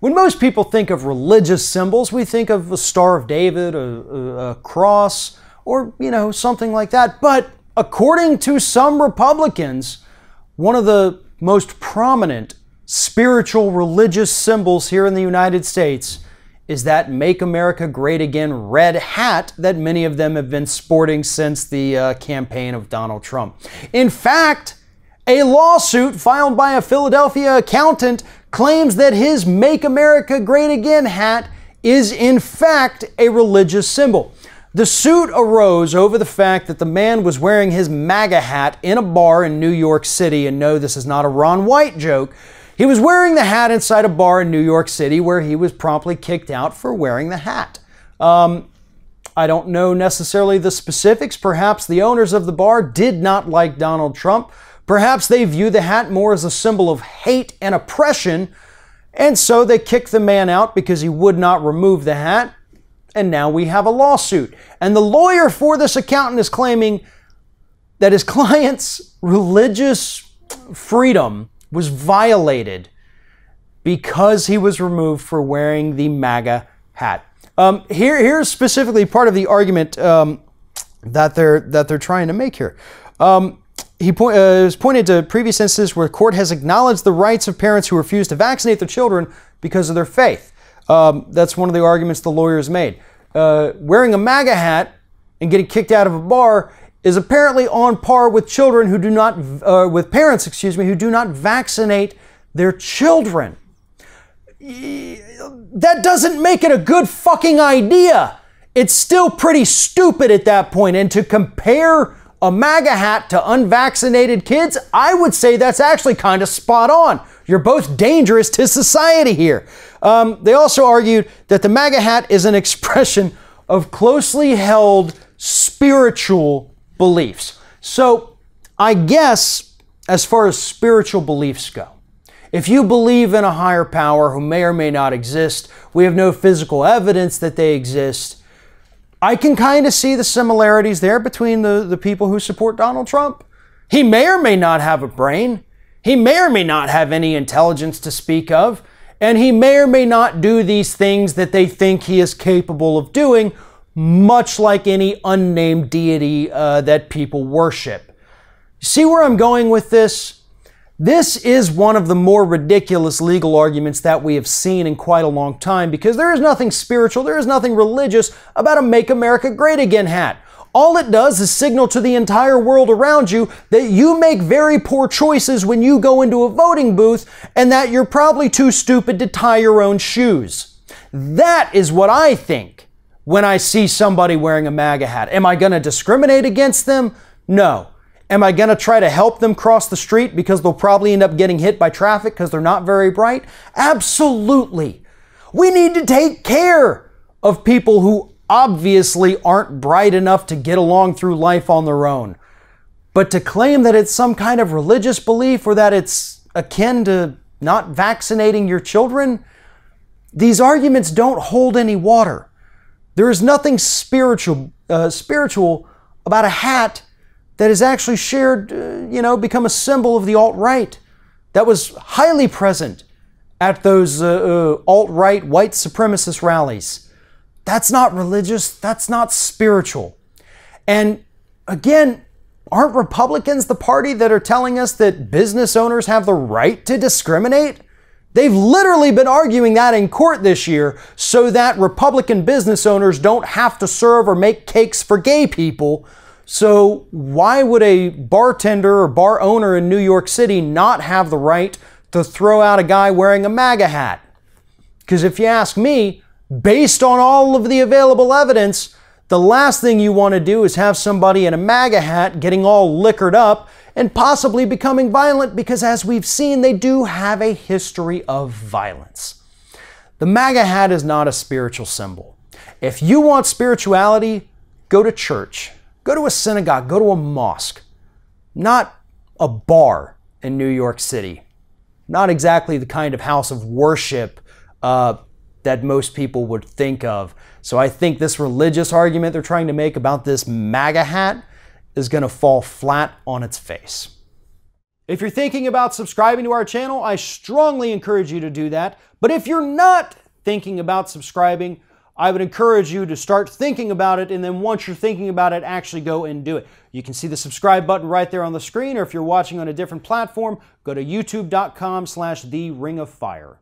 When most people think of religious symbols, we think of a Star of David, a cross, or, something like that. But according to some Republicans, one of the most prominent spiritual religious symbols here in the United States is that Make America Great Again red hat that many of them have been sporting since the campaign of Donald Trump. In fact, a lawsuit filed by a Philadelphia accountant claims that his Make America Great Again hat is in fact a religious symbol. The suit arose over the fact that the man was wearing his MAGA hat in a bar in New York City, and no, this is not a Ron White joke. He was wearing the hat inside a bar in New York City where he was promptly kicked out for wearing the hat. I don't know necessarily the specifics. Perhaps the owners of the bar did not like Donald Trump. Perhaps they view the hat more as a symbol of hate and oppression, and so they kicked the man out because he would not remove the hat, and now we have a lawsuit. And the lawyer for this accountant is claiming that his client's religious freedom was violated because he was removed for wearing the MAGA hat. Here's specifically part of the argument that they're trying to make here. He was pointed to previous instances where the court has acknowledged the rights of parents who refuse to vaccinate their children because of their faith. That's one of the arguments the lawyers made. Wearing a MAGA hat and getting kicked out of a bar is apparently on par with children who do not, with parents, who do not vaccinate their children. That doesn't make it a good fucking idea. It's still pretty stupid at that point. And to compare a MAGA hat to unvaccinated kids, I would say that's actually kind of spot on. You're both dangerous to society here. They also argued that the MAGA hat is an expression of closely held spiritual beliefs. So I guess as far as spiritual beliefs go, if you believe in a higher power who may or may not exist, we have no physical evidence that they exist, I can kind of see the similarities there between the people who support Donald Trump. He may or may not have a brain. He may or may not have any intelligence to speak of. And he may or may not do these things that they think he is capable of doing, much like any unnamed deity that people worship. See where I'm going with this? This is one of the more ridiculous legal arguments that we have seen in quite a long time, because there is nothing spiritual, there is nothing religious about a Make America Great Again hat. All it does is signal to the entire world around you that you make very poor choices when you go into a voting booth, and that you're probably too stupid to tie your own shoes. That is what I think when I see somebody wearing a MAGA hat. Am I going to discriminate against them? No. Am I going to try to help them cross the street because they'll probably end up getting hit by traffic because they're not very bright? Absolutely. We need to take care of people who obviously aren't bright enough to get along through life on their own. But to claim that it's some kind of religious belief or that it's akin to not vaccinating your children, these arguments don't hold any water. There is nothing spiritual about a hat that is actually shared, become a symbol of the alt-right. That was highly present at those alt-right white supremacist rallies. That's not religious. That's not spiritual. And again, aren't Republicans the party that are telling us that business owners have the right to discriminate? They've literally been arguing that in court this year so that Republican business owners don't have to serve or make cakes for gay people. So why would a bartender or bar owner in New York City not have the right to throw out a guy wearing a MAGA hat? Because if you ask me, based on all of the available evidence, the last thing you want to do is have somebody in a MAGA hat getting all liquored up and possibly becoming violent, because as we've seen, they do have a history of violence. The MAGA hat is not a spiritual symbol. If you want spirituality, go to church. Go to a synagogue, go to a mosque, not a bar in New York City. Not exactly the kind of house of worship that most people would think of. So I think this religious argument they're trying to make about this MAGA hat is going to fall flat on its face. If you're thinking about subscribing to our channel, I strongly encourage you to do that. But if you're not thinking about subscribing, I would encourage you to start thinking about it, and then once you're thinking about it, actually go and do it. You can see the subscribe button right there on the screen, or if you're watching on a different platform, go to youtube.com/theringofFire.